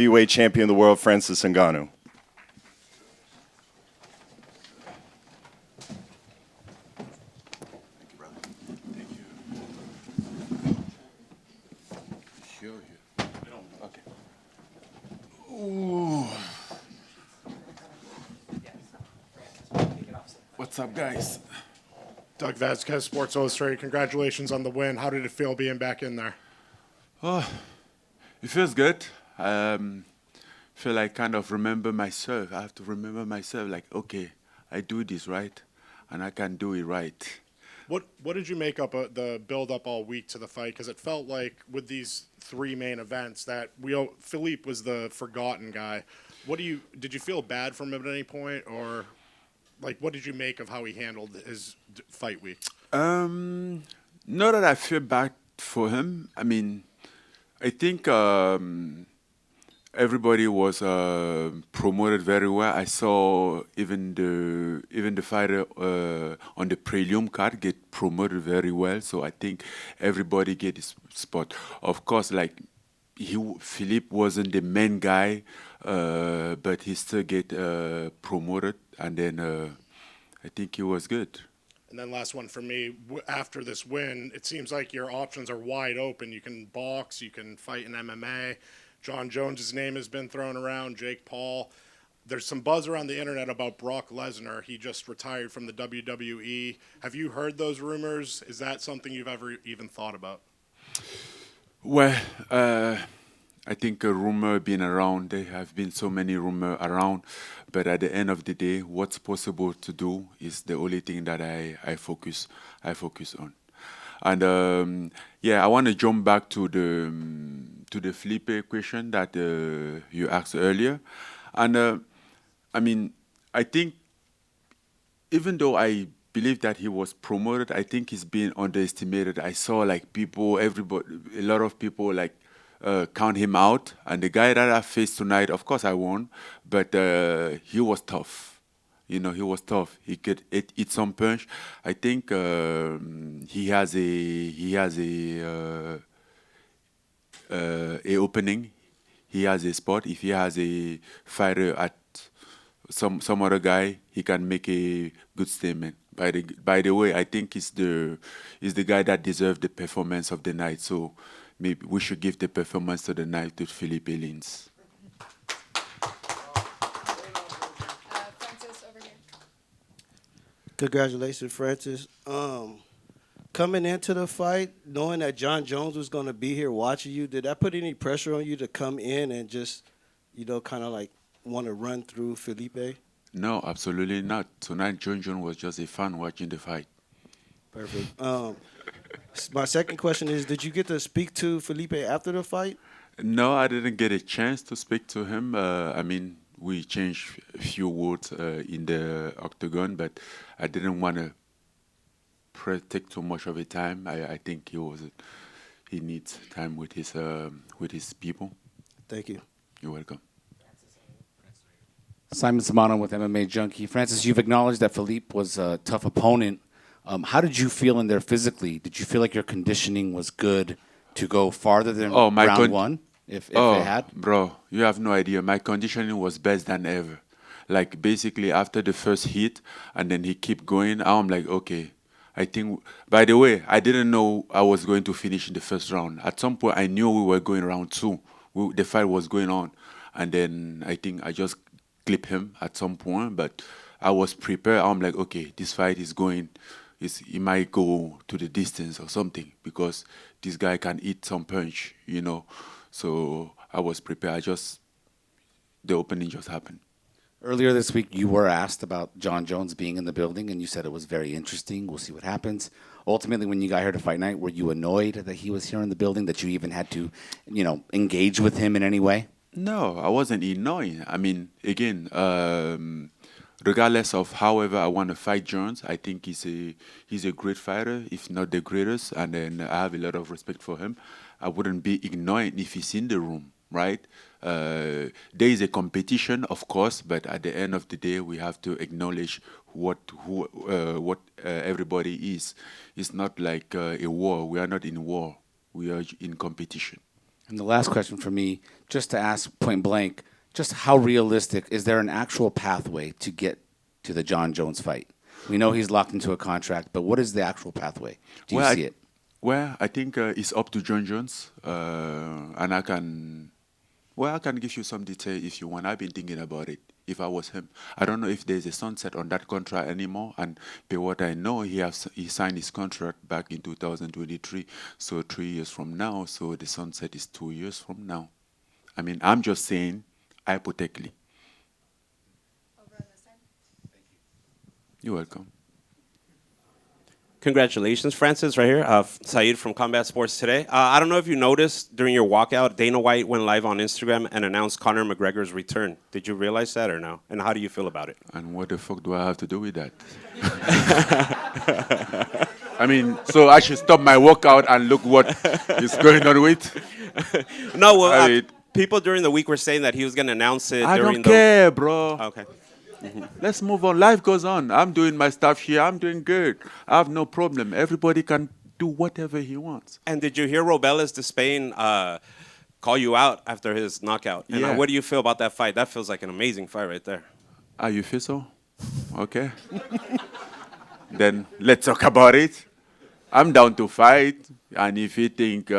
heavyweight champion of the world, FrancisNgannou. What's up, guys? Doug Vasquez, Sports Illustrated. Congratulations on the win. How did it feel being back in there? Oh, it feels good. Feel like kind of remember myself. I have to remember myself. Like, okay, I do this right, and I can do it right. What did you make up the build up all week to the fight? Because it felt like with these three main events that Philipe was the forgotten guy. Did you feel bad for him at any point, or like what did you make of how he handled his fight week? Not that I feel bad for him. I mean, I think everybody was promoted very well. I saw even the fighter on the prelim card get promoted very well. So I think everybody get his spot. Of course, like Philippe wasn't the main guy, but he still get promoted, and then I think he was good. And then last one for me, after this win, it seems like your options are wide open. You can box, you can fight in MMA. Jon Jones' name has been thrown around, Jake Paul. There's some buzz around the internet about Brock Lesnar. He just retired from the WWE. Have you heard those rumors? Is that something you've ever even thought about? Well, I think a rumor been around. There have been so many rumors around, but at the end of the day, what's possible to do is the only thing that I focus on. And yeah, I want to jump back to the Philippe question that you asked earlier, and I mean, I think even though I believe that he was promoted, I think he's been underestimated. I saw like a lot of people like count him out, and the guy that I faced tonight, of course I won, but he was tough. You know, he was tough. He could eat some punch. I think he has a opening. He has a spot. If he has a fighter at some other guy, he can make a good statement. By the way, I think he's the guy that deserves the performance of the night. So maybe we should give the performance of the night to Philipe Lins. Francis, over here. Congratulations, Francis. Coming into the fight, knowing that Jon Jones was going to be here watching you, did that put any pressure on you to come in and just, kind of like want to run through Philippe? No, absolutely not. Tonight, Jon Jones was just a fan watching the fight. Perfect. My second question is, did you get to speak to Philippe after the fight? No, I didn't get a chance to speak to him. I mean, we changed a few words in the octagon, but I didn't want to take too much of a time. I think he needs time with his people. Thank you. You're welcome. Simon Simano with MMA Junkie. Francis, you've acknowledged that Philippe was a tough opponent. How did you feel in there physically? Did you feel like your conditioning was good to go farther than round one, if it had? Bro, you have no idea. My conditioning was best than ever. Like, basically, after the first hit, and then he kept going, I'm like, okay. I think, by the way, I didn't know I was going to finish in the first round. At some point, I knew we were going round two. The fight was going on. And then I think I just clipped him at some point, but I was prepared. I'm like, okay, this fight is going, it might go to the distance or something, because this guy can eat some punch, So I was prepared. The opening just happened. Earlier this week, you were asked about Jon Jones being in the building, and you said it was very interesting. We'll see what happens. Ultimately, when you got here to Fight Night, were you annoyed that he was here in the building, that you even had to, engage with him in any way? No, I wasn't annoyed. I mean, again, regardless of however I want to fight Jones, I think he's a great fighter, if not the greatest, and then I have a lot of respect for him. I wouldn't be ignoring if he's in the room, right? There is a competition, of course, but at the end of the day, we have to acknowledge what everybody is. It's not like a war. We are not in war. We are in competition. And the last question for me, just to ask point blank, just how realistic is there an actual pathway to get to the Jon Jones fight? We know he's locked into a contract, but what is the actual pathway? Do you see it? Well, I think it's up to Jon Jones, and I can give you some detail if you want. I've been thinking about it. If I was him, I don't know if there's a sunset on that contract anymore. And by what I know, he signed his contract back in 2023, so 3 years from now. So the sunset is 2 years from now. I mean, I'm just saying, hypothetically. Over on this side. You're welcome. Congratulations, Francis, right here. Saeed from Combat Sports Today. I don't know if you noticed during your walkout, Dana White went live on Instagram and announced Conor McGregor's return. Did you realize that or no? And how do you feel about it? And what the fuck do I have to do with that? I mean, so I should stop my workout and look what is going on with? No, well, I mean, people during the week were saying that he was going to announce it I during don't care, bro. Okay. Let's move on. Life goes on. I'm doing my stuff here. I'm doing good. I have no problem. Everybody can do whatever he wants. And did you hear Robeles de Spain call you out after his knockout? And Yeah. what do you feel about that fight? That feels like an amazing fight right there. You feel so? Okay. Then let's talk about it. I'm down to fight. And if you think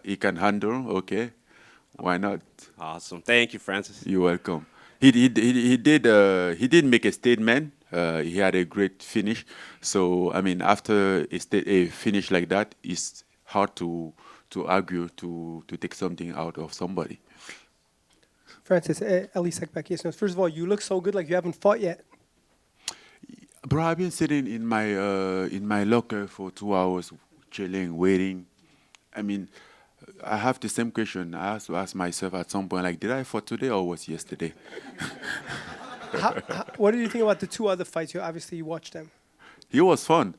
he can handle, okay, why not? Awesome. Thank you, Francis. You're welcome. He did make a statement. He had a great finish. So I mean, after a finish like that, it's hard to argue to take something out of somebody. Francis, Ali Sekbak, first of all, you look so good like you haven't fought yet. Bro, I've been sitting in my locker for 2 hours, chilling, waiting. I mean, I have the same question. I have to ask myself at some point, like, did I fight today or was yesterday? What did you think about the two other fights? Obviously, you watched them. It was fun.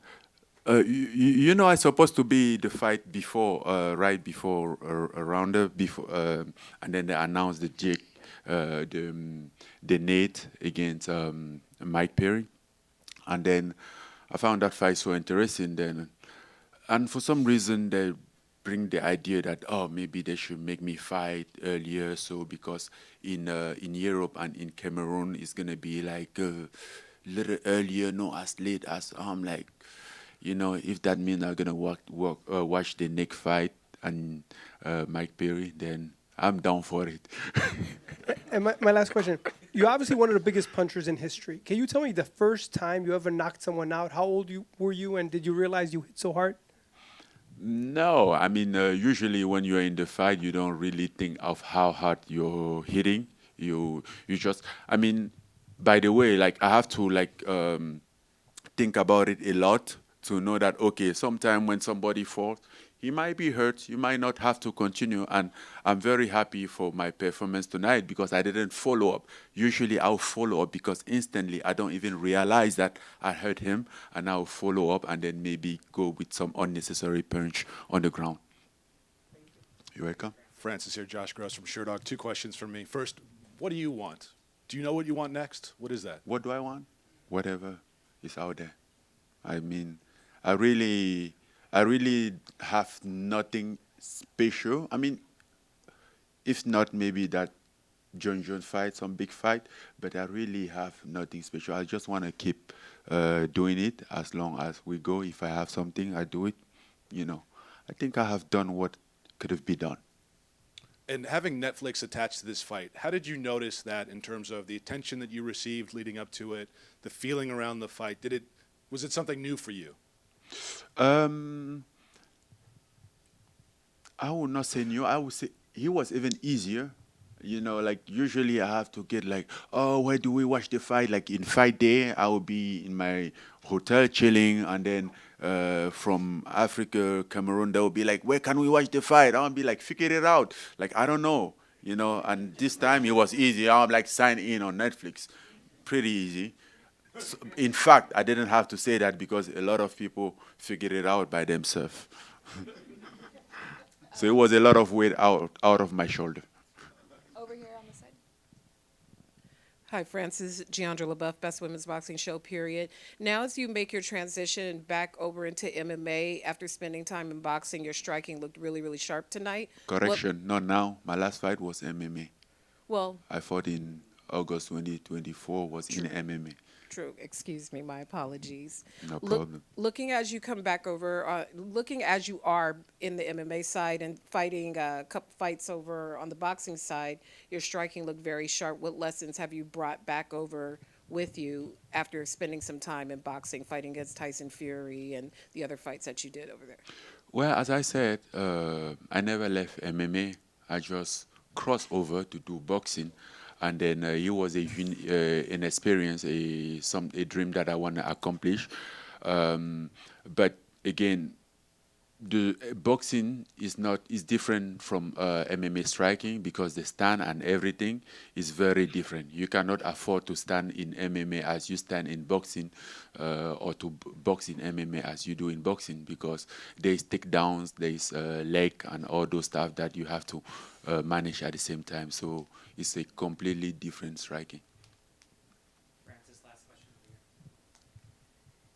You know, I supposed to be the fight before, right before a roundup, before, and then they announced the Jake, the Nate against Mike Perry, and then I found that fight so interesting. Then, and for some reason they bring the idea that maybe they should make me fight earlier. So because in Europe and in Cameroon it's gonna be like a little earlier, not as late as I'm like. You know, if that means I'm gonna watch the Nick fight and Mike Perry, then I'm down for it. And my last question, you're obviously one of the biggest punchers in history. Can you tell me the first time you ever knocked someone out? How old were you, and did you realize you hit so hard? No, I mean, usually when you're in the fight, you don't really think of how hard you're hitting. You just, I mean, by the way, like I have to like think about it a lot to know that, okay, sometime when somebody falls, he might be hurt, you might not have to continue. And I'm very happy for my performance tonight because I didn't follow up. Usually I'll follow up because instantly I don't even realize that I hurt him, and I'll follow up and then maybe go with some unnecessary punch on the ground. You're welcome. Francis here, Josh Gross from SureDog. 2 questions from me. First, what do you want? Do you know what you want next? What is that? What do I want? Whatever is out there. I mean, I really have nothing special. I mean, if not maybe that Jon Jones fight, some big fight, but I really have nothing special. I just want to keep doing it as long as we go. If I have something, I do it. You know, I think I have done what could have been done. And having Netflix attached to this fight, how did you notice that in terms of the attention that you received leading up to it, the feeling around the fight? Was it something new for you? I would not say new. I would say he was even easier. You know, like usually I have to get like, oh, where do we watch the fight? Like in fight day, I will be in my hotel chilling, and then from Africa, Cameroon, they will be like, where can we watch the fight? I'll be like, figure it out. Like, I don't know, you know. And this time it was easy. I'm like, sign in on Netflix. Pretty easy. So, in fact, I didn't have to say that because a lot of people figured it out by themselves. So it was a lot of weight out of my shoulder. Over here on the side. Hi, Francis. Giandra LaBeouf, Best Women's Boxing Show, period. Now, as you make your transition back over into MMA after spending time in boxing, your striking looked really, really sharp tonight. Correction, not now. My last fight was MMA. Well, I fought in August 2024, was in MMA. true. Excuse me. My apologies. No problem. Looking as you come back over, looking as you are in the MMA side and fighting a couple fights over on the boxing side, your striking looked very sharp. What lessons have you brought back over with you after spending some time in boxing, fighting against Tyson Fury and the other fights that you did over there? Well, as I said, I never left MMA. I just crossed over to do boxing. And then it was an experience, a dream that I want to accomplish. But again, the boxing is different from MMA striking because the stand and everything is very different. You cannot afford to stand in MMA as you stand in boxing, or to box in MMA as you do in boxing, because there is takedowns, there is leg and all those stuff that you have to manage at the same time. So it's a completely different striking.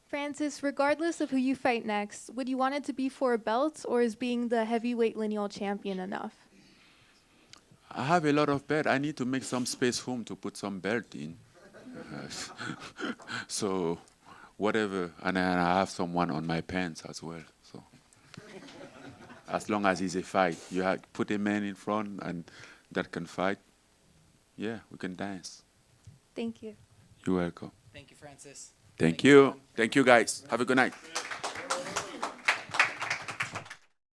Francis, regardless of who you fight next, would you want it to be for a belt, or is being the heavyweight lineal champion enough? I have a lot of belt. I need to make some space home to put some belt in. So whatever, and then I have someone on my pants as well. So as long as it's a fight, you have put a man in front and that can fight. Yeah, we can dance. Thank you. You're welcome. Thank you, Francis. Thank you. Thank you, guys. Have a good night.